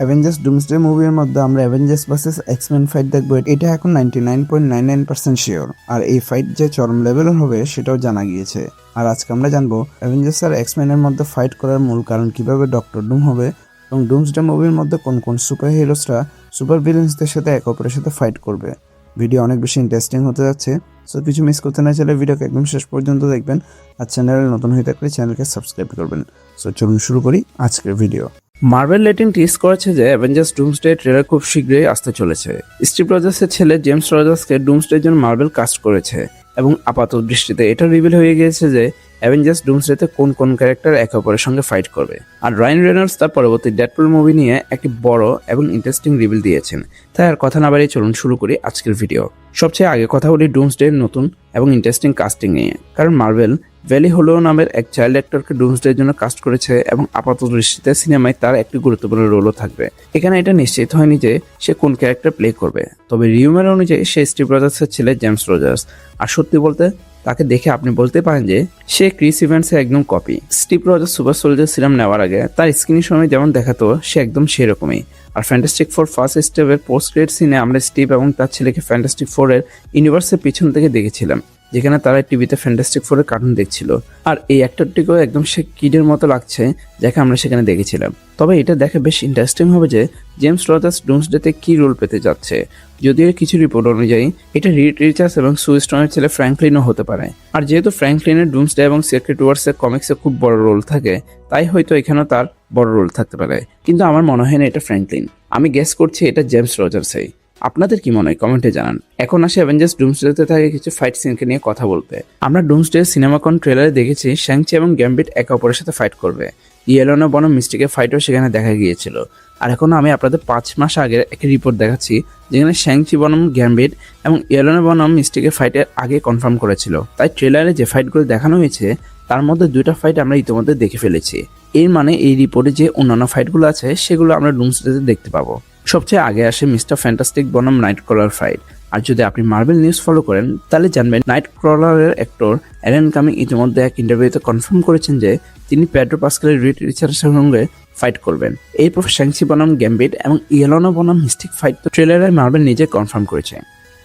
Avengers Doomsday মুভির মধ্যে আমরা অ্যাভেঞ্জার্স ভার্সেস এক্সম্যান ফাইট দেখবো, এটা এখন 99.99% শিওর। আর এই ফাইট যে চরম লেভেলের হবে সেটাও জানা গিয়েছে। আর আজকে আমরা জানবো অ্যাভেঞ্জার্স আর এক্সম্যানের মধ্যে ফাইট করার মূল কারণ, কিভাবে ডক্টর ডুম হবে এবং ডুমসডে মুভির মধ্যে কোন কোন সুপার হিরোসরা সুপার ভিলেন্সদের সাথে একে অপরের সাথে ফাইট করবে। ভিডিও অনেক বেশি ইন্টারেস্টিং হতে যাচ্ছে, সো কিছু মিস করতে না চাইলে ভিডিওকে একদম শেষ পর্যন্ত দেখবেন। আর চ্যানেলে নতুন হয়ে থাকলে চ্যানেলকে সাবস্ক্রাইব করবেন। সো চলুন শুরু করি আজকের ভিডিও। মার্ভেল রেটিং টিজ করেছে যে অ্যাভেঞ্জার্স ডুমসডে ট্রেলার খুব শীঘ্রই আসতে চলেছে। স্টিভ রজার্সের ছেলে জেমস রজার্সকে ডুমসডের জন্য মার্ভেল কাস্ট করেছে এবং আপাত দৃষ্টিতে এটা রিভিল হয়ে গিয়েছে যে অ্যাভেঞ্জার্স ডুমসডেতে কোন কোন ক্যারেক্টার একে অপরের সঙ্গে ফাইট করবে। আর রায়ান রেনল্ডস তার পরবর্তী ডেডপুল মুভি নিয়ে একটি বড় এবং ইন্টারেস্টিং রিভিল দিয়েছেন। তাই আর কথা না বাড়িয়ে চলুন শুরু করি আজকের ভিডিও। সবচেয়ে আগে কথা বলি ডুমসডের নতুন এবং ইন্টারেস্টিং কাস্টিং নিয়ে, কারণ মার্ভেল ভ্যালি হোলো নামের এক চাইল্ড অ্যাক্টরকে ডুমসডের জন্য কাস্ট করেছে এবং আপাত দৃষ্টিতে সিনেমায় তার একটি গুরুত্বপূর্ণ রোলও থাকবে। এখানে এটা নিশ্চিত হয়নি যে সে কোন ক্যারেক্টার প্লে করবে, তবে রিউমার অনুযায়ী সে স্টিভ রজার্সের ছেলে জেমস রজার্স। আর সত্যি বলতে তাকে দেখে আপনি বলতে পারেন যে সে ক্রিস ইভ্যান্সের একদম কপি। Steve Rogers super soldier serum নেওয়ার আগে তার স্ক্রিনের সময় যেমন দেখাতো সে একদম সেরকমই। আর ফ্যান্টাস্টিক ফোর ফার্স্ট স্টেপের পোস্ট ক্রেডিট সিনে আমরা স্টিভ এবং তার ছেলেকে ফ্যান্টাস্টিক ফোরের ইউনিভার্সের পিছন থেকে দেখেছিলাম, যেখানে তারা টিভিতে ফ্যান্টাস্টিক ফোরের কার্টুন দেখছিল। আর এই অ্যাক্টরটিকেও একদম সে কিডের মতো লাগছে যাকে আমরা সেখানে দেখেছিলাম। তবে এটা দেখে বেশ ইন্টারেস্টিং হবে যে জেমস রজার্স ডুমসডেতে কি রোল পেতে যাচ্ছে। যদিও কিছু রিপোর্ট অনুযায়ী এটা রিড রিচার্ডস এবং সু স্টোনের ছেলে ফ্র্যাঙ্কলিনও হতে পারে। আর যেহেতু ফ্র্যাঙ্কলিনের ডুমসডে এবং সিক্রেট ওয়ার্সের কমিক্সে খুব বড় রোল থাকে, তাই হয়তো এখানেও তার বড় রোল থাকতে পারে। কিন্তু আমার মনে হয় না এটা ফ্র্যাঙ্কলিন, আমি গেস করছি এটা জেমস রজার্সই। আপনাদের কি মনে হয় কমেন্টে জানান। এখন আসে অ্যাভেঞ্জার্স ডুমসডেতে থাকে কিছু ফাইট সিনকে নিয়ে কথা বলতে। আমরা ডুমসডে সিনেমাকন ট্রেলারে দেখেছি শ্যাংচি এবং গ্যাম্বিট একে অপরের সাথে ফাইট করবে। ইয়েলোনা বনাম মিস্টিকের ফাইটও সেখানে দেখা গিয়েছিল। আর এখন আমি আপনাদের 5 মাস আগের একটি রিপোর্ট দেখাচ্ছি, যেখানে শ্যাংচি বনাম গ্যাম্বিট এবং ইয়েলোনা বনাম মিস্টিকের ফাইটের আগে কনফার্ম করেছিল। তাই ট্রেলারে যে ফাইটগুলো দেখানো হয়েছে তার মধ্যে 2টা ফাইট আমরা ইতিমধ্যে দেখে ফেলেছি। এর মানে এই রিপোর্টে যে অন্যান্য ফাইটগুলো আছে সেগুলো আমরা ডুমসডেতে দেখতে পাবো। সবচেয়ে আগে আসে মিস্টার ফ্যান্টাস্টিক বনাম নাইট ক্রলার ফাইট। আর যদি আপনি মার্ভেল নিউজ ফলো করেন তাহলে জানবেন নাইট ক্রলারের অ্যাক্টর অ্যালেন কামিং ইতিমধ্যে এক ইন্টারভিউতে কনফার্ম করেছেন যে তিনি পেড্রো পাস্কালের রিড রিচার্ডসের সঙ্গে ফাইট করবেন। এরপর শ্যাংচি বনাম গ্যাম্বিট এবং ইয়েলোনা বনাম মিস্টিক ফাইট তো ট্রেলারে মার্ভেল নিজে কনফার্ম করেছে।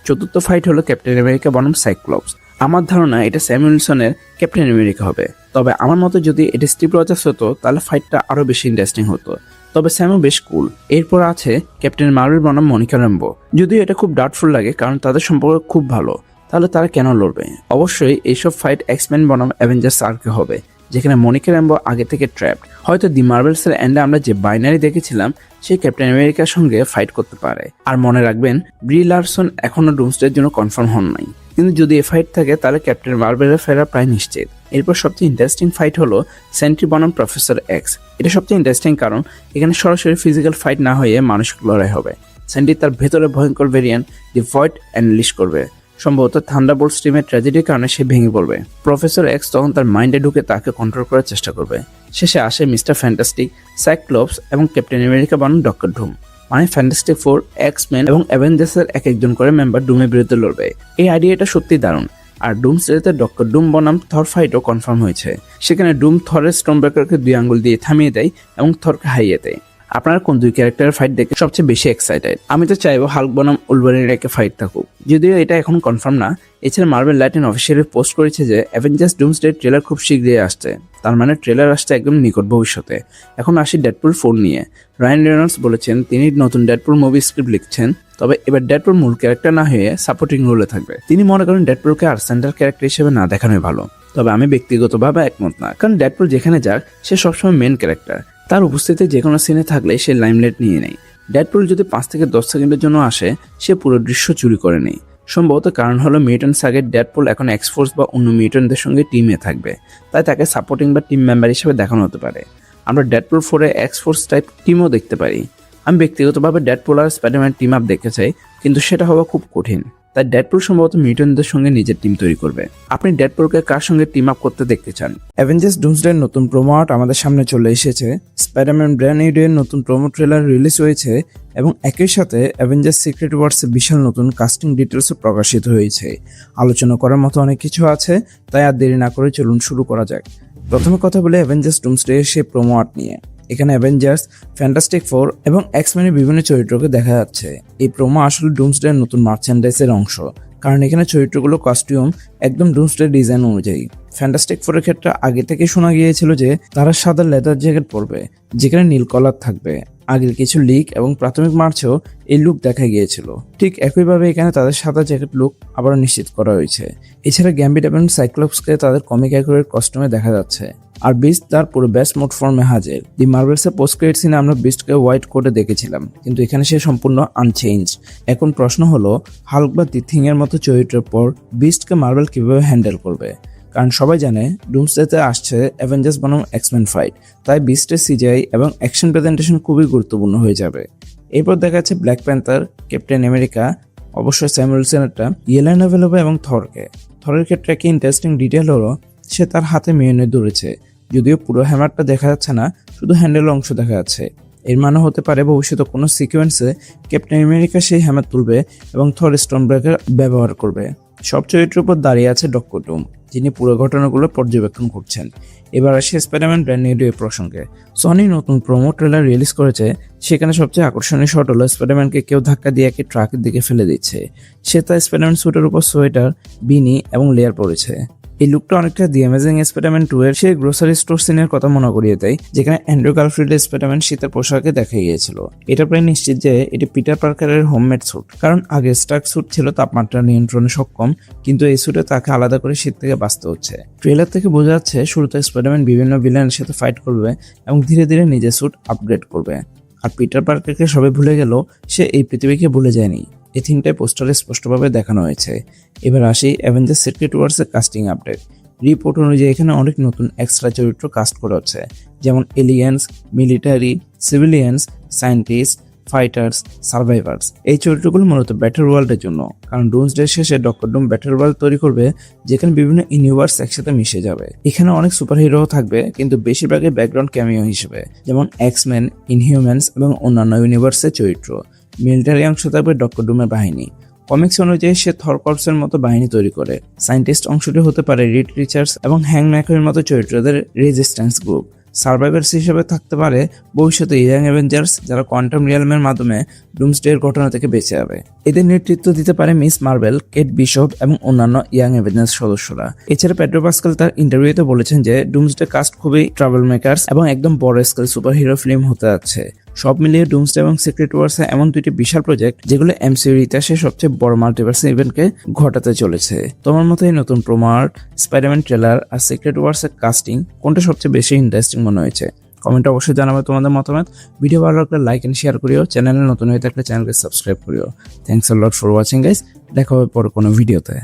চতুর্থ ফাইট হলো ক্যাপ্টেন আমেরিকা বনাম সাইক্লপস। আমার ধারণা এটা স্যাম উইলসনের ক্যাপ্টেন আমেরিকা হবে। তবে আমার মতে যদি এটা স্টিভ রজার্স হতো তাহলে ফাইটটা আরো বেশি ইন্টারেস্টিং হতো। তবে স্যামও বেশ কুল। এরপর আছে ক্যাপ্টেন মার্ভেল বনাম মনিকা র্যাম্বো। যদিও এটা খুব ডাউটফুল লাগে, কারণ তাদের সম্পর্ক খুব ভালো, তাহলে তারা কেন লড়বে? অবশ্যই এইসব ফাইট এক্সম্যান বনাম অ্যাভেঞ্জার্স আর্কে হবে, যেখানে মনিকা র্যাম্বো আগে থেকে ট্র্যাপড। হয়তো দি মার্ভেলসের এন্ডে আমরা যে বাইনারি দেখেছিলাম সেই ক্যাপ্টেন আমেরিকার সঙ্গে ফাইট করতে পারে। আর মনে রাখবেন ব্রি লারসন এখনো ডুমসডের জন্য কনফার্ম হন নাই, কিন্তু যদি এ ফাইট থাকে তাহলে ক্যাপ্টেন মার্ভেলের ফেরা প্রায় নিশ্চিত। এরপর সবচেয়ে ইন্টারেস্টিং ফাইট হলো সেন্ট্রি বনাম প্রফেসর এক্স। এটা সবচেয়ে ইন্টারেস্টিং কারণ এখানে সরাসরি ফিজিক্যাল ফাইট না হয়ে মানসিক লড়াই হবে। সেন্ট্রি তার ভেতরে ভয়ঙ্কর ভেরিয়েন্ট দি ভয়েড অ্যানলিশ করবে। সম্ভবত থান্ডারবোল্ট স্ট্রিমের ট্র্যাজেডির কারণে সে ভেঙে পড়বে। প্রফেসর এক্স তখন তার মাইন্ডে ঢুকে তাকে কন্ট্রোল করার চেষ্টা করবে। শেষে আসে মিস্টার ফ্যান্টাস্টিক, সাইক্লপস এবং ক্যাপ্টেন আমেরিকা বনাম ডক্টর ডুম। মানে ফ্যান্টাস্টিক ফোর, এক্সম্যান এবং অ্যাভেঞ্জার্সের এক একজন করে মেম্বার ডুমের বিরুদ্ধে লড়বে। এই আইডিয়াটা সত্যি দারুণ। আর ডুমসডেতে ডক্টর ডুম বনাম থর ফাইটও কনফার্ম হয়েছে। সেখানে ডুম থরের স্টোনব্রেকারকে 2 আঙ্গুল দিয়ে থামিয়ে দেয় এবং থরকে হারিয়ে দেয়। আপনারা কোন 2 ক্যারেক্টারের ফাইট দেখে সবচেয়ে বেশি এক্সাইটেড? আমি তো চাইবো হাল্ক বনাম উলভারিনের একটা ফাইট থাকুক, যদিও এটা এখন কনফার্ম না। এছাড়া মার্ভেল লাইটিন অফিসিয়ালি পোস্ট করেছে যে অ্যাভেঞ্জার্স ডুমসডে ট্রেলার খুব শীঘ্রই আসছে। তার মানে ট্রেলার আসছে একদম নিকট ভবিষ্যতে। এখন আসি ডেডপুল 4 নিয়ে। রায়ান রেনল্ডস বলেছেন তিনি নতুন ডেডপুল মুভি স্ক্রিপ্ট লিখছেন, তবে এবার ডেডপুল মূল ক্যারেক্টার না হয়ে সাপোর্টিং রোলে থাকবে। তিনি মনে করেন ডেডপুলকে আর সেন্টার ক্যারেক্টার হিসেবে না দেখানোই ভালো। তবে আমি ব্যক্তিগতভাবে একমত না, কারণ ডেডপুল যেখানে যাক সে সবসময় মেন ক্যারেক্টার। তার উপস্থিতি যে কোনো সিনে থাকলে সে লাইমলাইট নিয়ে নেয়। ডেডপুল যদি 5 থেকে 10 সেকেন্ডের জন্য আসে সে পুরো দৃশ্য চুরি করে নেয়। সম্ভবত কারণ হলো মিউট্যান্টস আগে ডেডপুল এখন এক্সফোর্স বা অন্য মিউট্যান্টদের সঙ্গে টিমে থাকবে, তাই তাকে সাপোর্টিং বা টিম মেম্বার হিসেবে দেখানো হতে পারে। আমরা ডেডপুল 4-এ এক্সফোর্স টাইপ টিমও দেখতে পারি। আমি ব্যক্তিগতভাবে ডেডপুল আর স্পাইডারম্যান টিম আপ দেখতে চাই, কিন্তু সেটা হওয়া খুব কঠিন। তাই ডেডপুল সম্ভবত মিউট্যান্টদের সঙ্গে নিজের টিম তৈরি করবে। আপনি ডেডপুলকে কার সঙ্গে টিম আপ করতে দেখতে চান? অ্যাভেঞ্জার্স ডুমসডের নতুন প্রোমো আর্ট আমাদের সামনে চলে এসেছে। স্পাইডারম্যান ব্র্যান্ড নিউ ডে-এর নতুন প্রোমো ট্রেলার রিলিজ হয়েছে এবং একই সাথে অ্যাভেঞ্জার্স সিক্রেট ওয়ার্সের বিশাল নতুন কাস্টিং ডিটেলসও প্রকাশিত হয়েছে। আলোচনা করার মতো অনেক কিছু আছে, তাই আর দেরি না করে চলুন শুরু করা যাক। প্রথমে কথা বলে অ্যাভেঞ্জার্স ডুমসডে সেই প্রোমো আর্ট নিয়ে। এখানে অ্যাভেঞ্জার্স, ফ্যান্টাস্টিক ফোর এবং এক্সম্যানের বিভিন্ন চরিত্রকে দেখা যাচ্ছে। এই প্রোমো আসলে ডুমসডে নতুন মার্চেন্ডাইজের অংশ, কারণ এখানে চরিত্রগুলো কস্টিউম একদম ডুমসডে ডিজাইন অনুযায়ী। ফ্যান্টাস্টিক ফোরের ক্ষেত্রে আগে থেকে শোনা গিয়েছিল যে তারা সাদা লেদার জ্যাকেট পরবে যেখানে নীল কলার থাকবে। আগের কিছু লিক এবং প্রাথমিক মার্চেও এই লুক দেখা গিয়েছিল। ঠিক একইভাবে এখানে তাদের সাদা জ্যাকেট লুক আবারও নিশ্চিত করা হয়েছে। এছাড়া গ্যাম্বিট এবং সাইক্লোপসকে তাদের কমিক অ্যাকুরেট কস্টিউমে দেখা যাচ্ছে। আর বিস্ট তার পুরো বেস্ট মোড ফর্মে হাজির। দি মার্ভেলসের পোস্ট ক্রেডিট সিনে আমরা বিস্টকে হোয়াইট কোটে দেখেছিলাম, কিন্তু এখানে সে সম্পূর্ণ আনচেঞ্জ। এখন প্রশ্ন হলো, হাল্ক বা দি থিং এর মতো চরিত্রের পর বিস্টকে মার্ভেল কিভাবে হ্যান্ডেল করবে? কারণ সবাই জানে ডুমসডেতে আসছে অ্যাভেঞ্জার্স বনাম এক্সম্যান ফাইট, তাই বিস্টের সিজিআই এবং অ্যাকশন প্রেজেন্টেশন খুবই গুরুত্বপূর্ণ হয়ে যাবে। এরপর দেখা যাচ্ছে ব্ল্যাক প্যান্থার, ক্যাপ্টেন আমেরিকা, অবশ্যই স্যামুয়েল সেনেটটা, ইয়েলেনা ভেলোভা এবং থরকে। থরের ক্ষেত্রে একটি ইন্টারেস্টিং ডিটেল হলো সে তার হাতে মিওনে ধরেছে, যদিও পুরো হ্যামারটা দেখা যাচ্ছে না, শুধু হ্যান্ডেল অংশ দেখা যাচ্ছে। এর মানে হতে পারে ভবিষ্যতে কোনো সিকোয়েন্সে ক্যাপ্টেন আমেরিকা সেই হ্যামার তুলবে এবং থর স্টোন ব্রেকার ব্যবহার করবে। সব চরিত্রের উপর দাঁড়িয়ে আছে ডক্টর ডুম, যিনি পুরো ঘটনাগুলো পর্যবেক্ষণ করছেন। এবার আসে স্পাইডারম্যান ব্র্যান্ড নিউ ডে প্রসঙ্গে। সনি নতুন প্রোমো ট্রেলার রিলিজ করেছে, সেখানে সবচেয়ে আকর্ষণীয় শট হলো স্পাইডারম্যানকে কেউ ধাক্কা দিয়ে একটি ট্রাকের দিকে ফেলে দিচ্ছে। সে তার স্পাইডারম্যান স্যুটের উপর সোয়েটার, বিনি এবং লেয়ার পরেছে। এই লুকটা অনেকটা দি অ্যামেজিং স্পাইডারম্যান 2 এর সেই গ্রোসারি স্টোর সিনের কথা মনে করিয়ে দেয়, যেখানে অ্যান্ড্রু গারফিল্ডের স্পাইডারম্যান শীতের পোশাকে দেখা গিয়েছিল। এটা প্রায় নিশ্চিত যে এটি পিটার পার্কারের হোমমেড স্যুট, কারণ আগে স্টার্ক স্যুট ছিল তাপমাত্রা নিয়ন্ত্রণে সক্ষম, কিন্তু এই স্যুটে তাকে আলাদা করে শীত থেকে বাঁচতে হচ্ছে। ট্রেলার থেকে বোঝা যাচ্ছে শুরুতে স্পাইডারম্যান বিভিন্ন ভিলেনের সাথে ফাইট করবে এবং ধীরে ধীরে নিজের স্যুট আপগ্রেড করবে। আর পিটার পার্কারকে সবাই ভুলে গেল, সে এই পৃথিবীকে ভুলে যায়নি। এই থিমটাই পোস্টারে স্পষ্টভাবে দেখানো হয়েছে। এবার আসি অ্যাভেঞ্জার্স সিক্রেট ওয়ার্সের কাস্টিং আপডেট। রিপোর্ট অনুযায়ী এখানে অনেক নতুন এক্সট্রা চরিত্র কাস্ট করা হচ্ছে, যেমন aliens, military, civilians, scientist, fighters, survivors. এই চরিত্রগুলো মূলত ব্যাটল ওয়ার্ল্ডের জন্য, কারণ ডুমসডে শেষে ডক্টর ডুম ব্যাটল ওয়ার্ল্ড তৈরি করবে যেখানে বিভিন্ন ইউনিভার্স একসাথে মিশে যাবে। এখানে অনেক সুপার হিরো থাকবে, কিন্তু বেশিরভাগই ব্যাকগ্রাউন্ড ক্যামিও হিসেবে, যেমন এক্সম্যান, ইনহিউম্যানস এবং অন্যান্য ইউনিভার্সের চরিত্র। মিলিটারি অংশ থাকবে ডক্টর ডুমের বাহিনী। কমিক্স অনুযায়ী সে থর কর্পসের মতো বাহিনী তৈরি করে। সায়েন্টিস্ট অংশটি হতে পারে রিড রিচার্ডস এবং হ্যাং ম্যাকের মতো চরিত্রদের রেজিস্ট্যান্স গ্রুপ। সার্ভাইভার্স হিসেবে থাকতে পারে ভবিষ্যতে ইয়াং অ্যাভেঞ্জার্স, যারা কোয়ান্টাম রিয়ালমের মাধ্যমে ডুমসডের ঘটনা থেকে বেঁচে যাবে। এদের নেতৃত্ব দিতে পারে মিস মার্ভেল, কেট বিশপ এবং অন্যান্য ইয়াং অ্যাভেঞ্জার্স সদস্যরা। এছাড়া পেড্রো পাস্কাল তার ইন্টারভিউতে বলেছেন যে ডুমসডে কাস্ট খুবই ট্রাভেল মেকার্স এবং একদম বড় স্কেল সুপার হিরো ফিল্ম হতে যাচ্ছে। সব মিলিয়ে ডুমসডে এবং সিক্রেট ওয়ার্স এমন দুইটি বিশাল প্রজেক্ট যেগুলো এমসিইউর ইতিহাসে সবচেয়ে বড় মাল্টিভার্স ইভেন্টকে ঘটাতে চলেছে। তোমার মতো এই নতুন প্রোমো আর্ট, স্পাইডারম্যান ট্রেলার আর সিক্রেট ওয়ার্স এর কাস্টিং কোনটা সবচেয়ে বেশি ইন্টারেস্টিং মনে হয়েছে? কমেন্টে অবশ্যই জানাবে তোমাদের মতামত। ভিডিও ভালো লাগলে লাইক এন্ড শেয়ার করিও। চ্যানেলে নতুন হয়ে থাকলে চ্যানেলকে সাবস্ক্রাইব করিও। Thanks a lot for watching guys. দেখা হবে পরে কোনো ভিডিওতে।